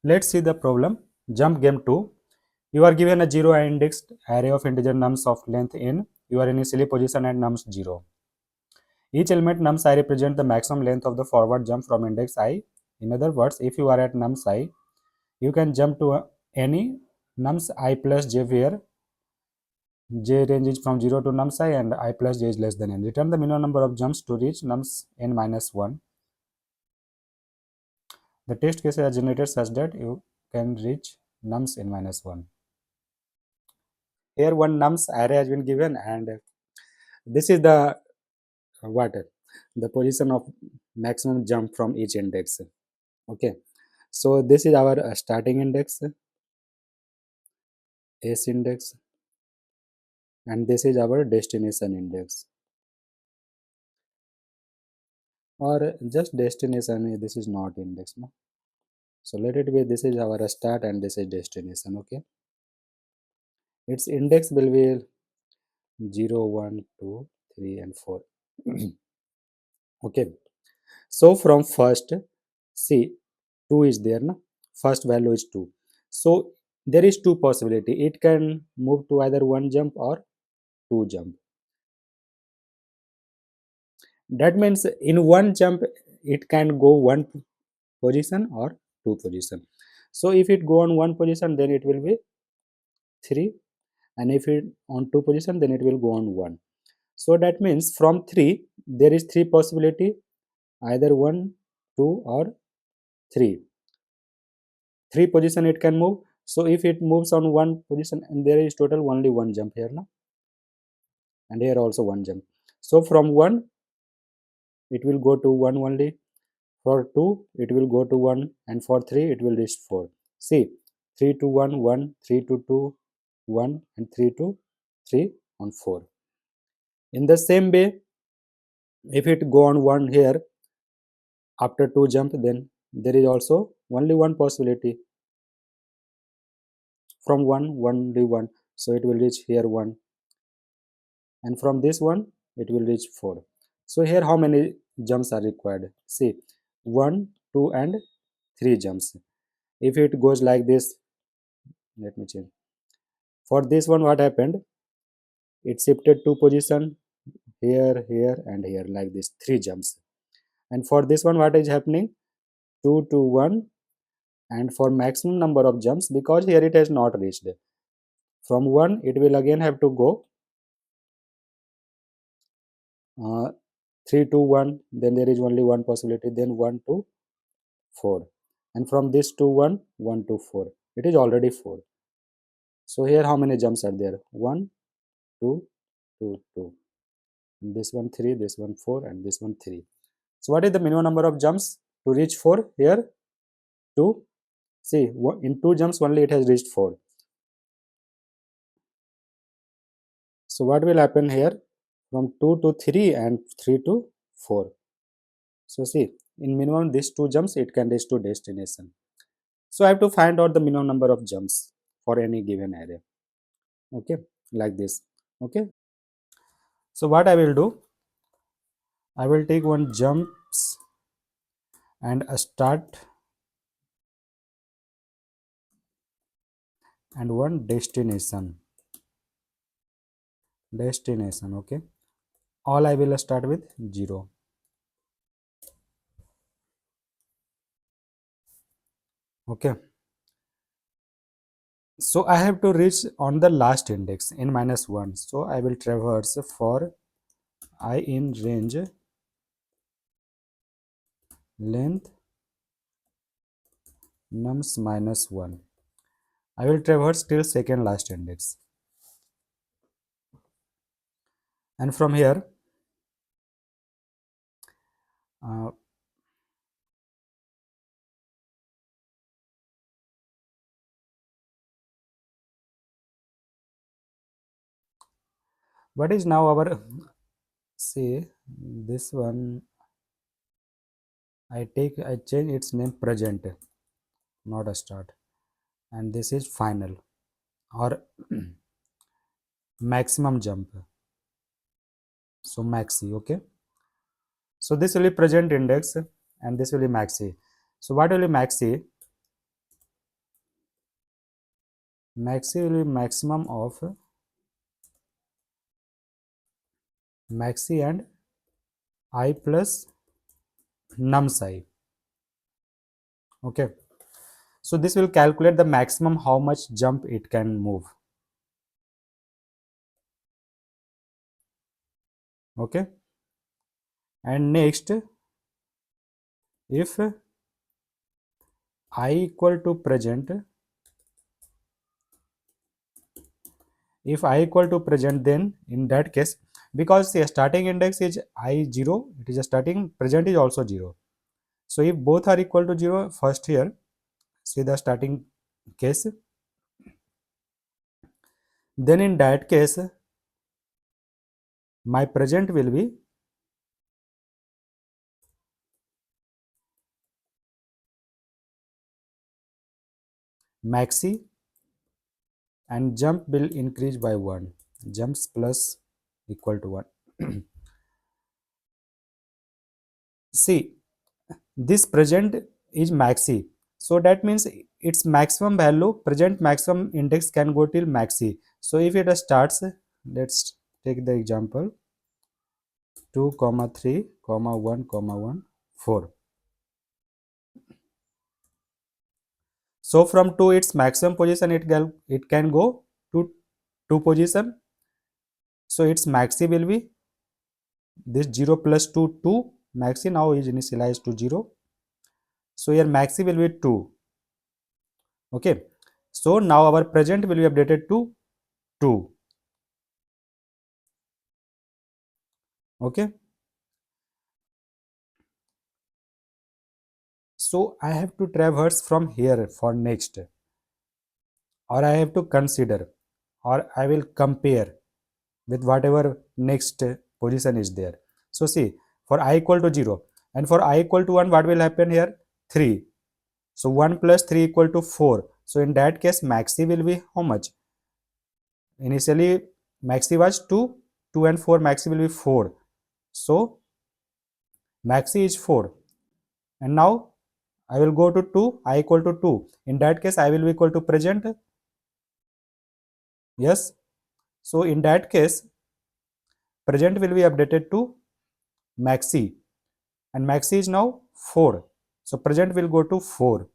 Let's see the problem. Jump game 2. You are given a 0 indexed array of integer nums of length n. You are initially position at nums 0. Each element nums I represent the maximum length of the forward jump from index I. In other words, if you are at nums I, you can jump to any nums I plus j where j range is from 0 to nums I and I plus j is less than n. Return the minimum number of jumps to reach nums n minus 1. The test cases are generated such that you can reach nums n minus 1. Here one nums array has been given and this is the what the position of maximum jump from each index. Okay, so this is our starting index, s index, and this is our destination index, or just destination. This is not index, no. So let it be, this is our start and this is destination. Okay, its index will be 0 1 2 3 and 4. Okay, so from first, see, 2 is there, no? First value is 2. So there is two possibility. It can move to either one jump or two jump. That means in one jump it can go one position or two position. So if it go on one position, then it will be 3, and if it on two position, then it will go on 1. So that means from 3 there is 3 possibility, either 1, 2 or 3. 3 position it can move. So if it moves on one position, and there is total only one jump here now, and here also one jump. So from 1 it will go to 1 only, for 2 it will go to 1, and for 3 it will reach 4. See, 3 to 1 1, 3 to 2 1, and 3 to 3 on 4. In the same way, if it go on 1 here after 2 jump, then there is also only one possibility, from 1 only 1, so it will reach here 1, and from this one it will reach 4. So here how many jumps are required? See, 1 2 and 3 jumps. If it goes like this, let me change. For this one, what happened? It shifted 2 position, here, here, and here, like this, 3 jumps. And for this one, what is happening? 2 to 1, and for maximum number of jumps, because here it has not reached. From 1 it will again have to go 3 to 1, then there is only one possibility, then 1 to 4, and from this to 1 1 to 4, it is already 4. So here how many jumps are there? 1 2 2 2, and this one 3, this one 4, and this one 3. So what is the minimum number of jumps to reach 4? Here 2. See, in 2 jumps only it has reached 4. So what will happen here? From 2 to 3 and 3 to 4. So see, in minimum these 2 jumps it can reach to destination. So I have to find out the minimum number of jumps for any given array. Okay, like this. Okay. So what I will do? I will take one jumps and a start and one destination. Okay, all I will start with 0. Okay, so I have to reach on the last index in minus 1. So I will traverse for I in range length nums minus 1. I will traverse till second last index, and from here uh, what is now our, say this one, I change its name present, not a start, and this is final or maximum jump. So maxi. Okay, so this will be present index and this will be maxi. So what will be maxi? maxi will be maximum of maxi and I plus nums I. Okay, so this will calculate the maximum how much jump it can move. Okay, and next, if I equal to present, if I equal to present, then in that case, because the starting index is I 0, it is a starting, present is also 0. So if both are equal to 0, first here, see the starting case, then in that case, my present will be maxi and jump will increase by 1, jumps plus equal to 1. See, this present is maxi, so that means its maximum value, present maximum index can go till maxi. So if it starts, let's take the example 2 comma 3 comma 1 comma 1 4. So from 2 its maximum position, it can go to 2 position. So its maxi will be this 0 plus 2 2, maxi now is initialized to 0. So here maxi will be 2. Okay, so now our present will be updated to 2. Okay, so I have to traverse from here for next, or I have to consider, or I will compare with whatever next position is there. So see, for I equal to 0 and for I equal to 1, what will happen here? 3. So 1 plus 3 equal to 4. So in that case, maxi will be how much? Initially maxi was 2, 2 and 4, maxi will be 4. So maxi is 4. And now I will go to 2, I equal to 2. In that case, I will be equal to present. Yes. So in that case, present will be updated to maxi. And maxi is now 4. So present will go to 4.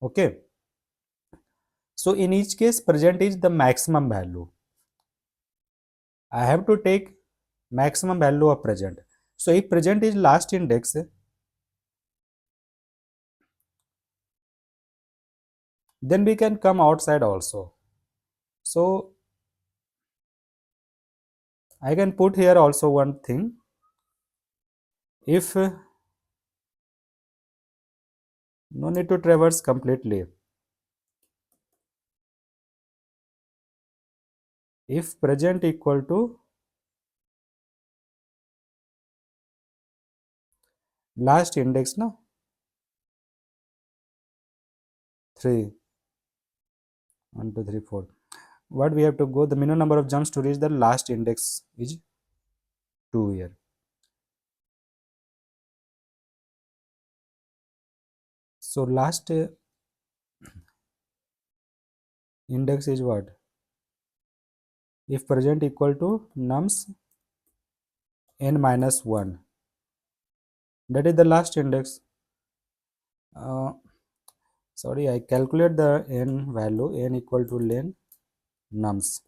Okay. So in each case, present is the maximum value. I have to take maximum value of present. So if present is last index, then we can come outside also. So I can put here also one thing. If no need to traverse completely. If present equal to last index, no, 3, 1 2 3 4, what we have to go, the minimum number of jumps to reach the last index is 2 here. So last index is what? If present equal to nums n minus 1, that is the last index. Sorry, I calculate the n value, n equal to len nums.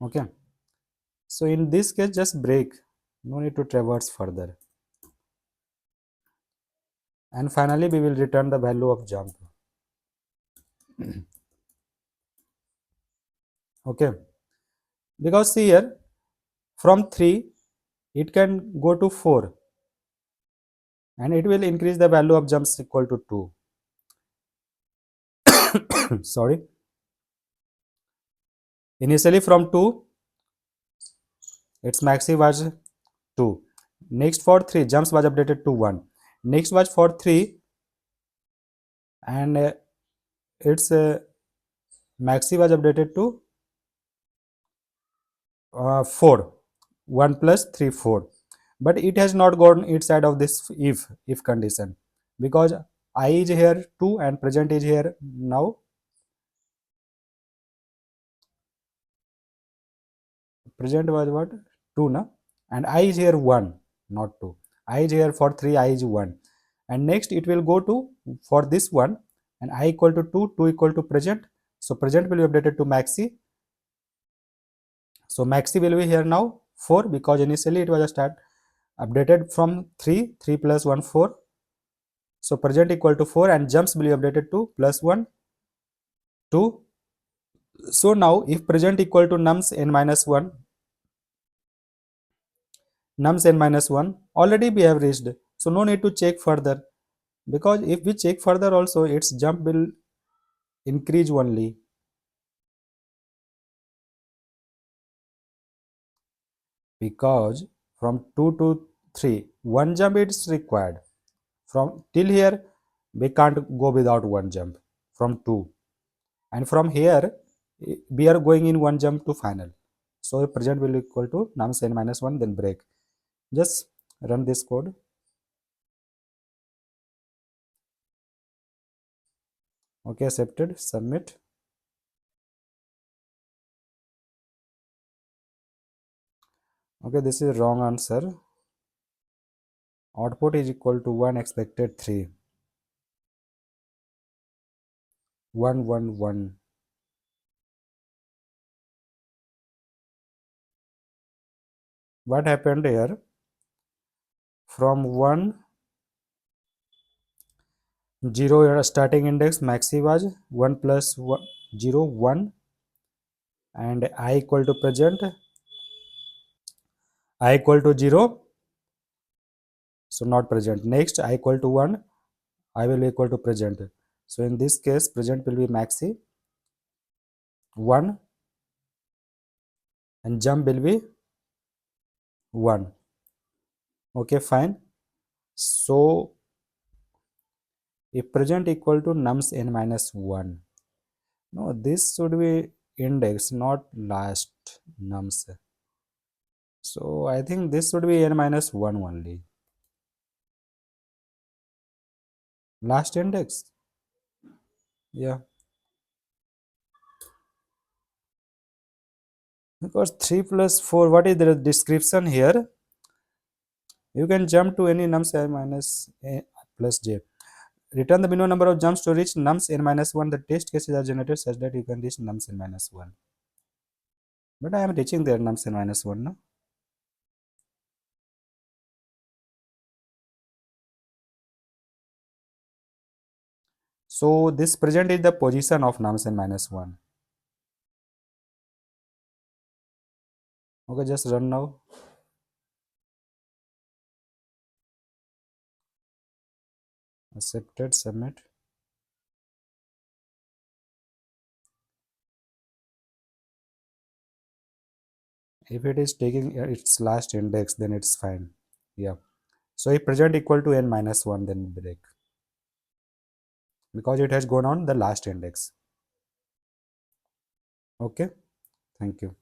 Okay, so in this case just break, no need to traverse further, and finally we will return the value of jump. Okay, because see here, from 3 it can go to 4 and it will increase the value of jumps equal to 2. Sorry, initially from 2 its maxi was 2. Next for 3 jumps was updated to 1. Next was for 3 and its maxi was updated to 4. 1 plus 3 4, but it has not gone inside of this if condition, because I is here 2 and present is here now present was what 2 na, and I is here 1 not 2. I is here for 3, I is 1, and next it will go to for this one, and I equal to 2, 2 equal to present, so present will be updated to maxi. So maxi will be here now 4 because initially it was a start updated from 3, 3 plus 1 4, so present equal to 4 and jumps will be updated to plus 1 2. So now if present equal to nums n minus 1, nums n minus 1 already we have reached, so no need to check further, because if we check further also its jump will increase only, because from 2 to 3 one jump is required. From till here we can't go without one jump from 2, and from here we are going in one jump to final, so present will equal to nums n minus 1 then break. Just run this code. Okay, accepted, submit. Okay, this is wrong answer. Output is equal to 1 expected 3 1 1 1. What happened here? From 1 0 your starting index maxi was 1 plus 1 0 1, and I equal to present I equal to 0, so not present. Next I equal to 1, I will equal to present, so in this case present will be maxi 1 and jump will be 1. Okay, fine. So if present equal to nums n minus 1, no, this should be index not last nums, so I think this should be n minus 1 only, last index. Yeah, because 3 plus 4, what is the description here? You can jump to any nums n minus a plus j. Return the minimum number of jumps to reach nums n minus 1. The test cases are generated such that you can reach nums n minus 1. But I am reaching there nums n minus 1 now. So this present is the position of nums n minus 1. Okay, just run now. Accepted, submit. If it is taking its last index, then it's fine. Yeah. So if present equal to n minus 1, then break, because it has gone on the last index. Okay, thank you.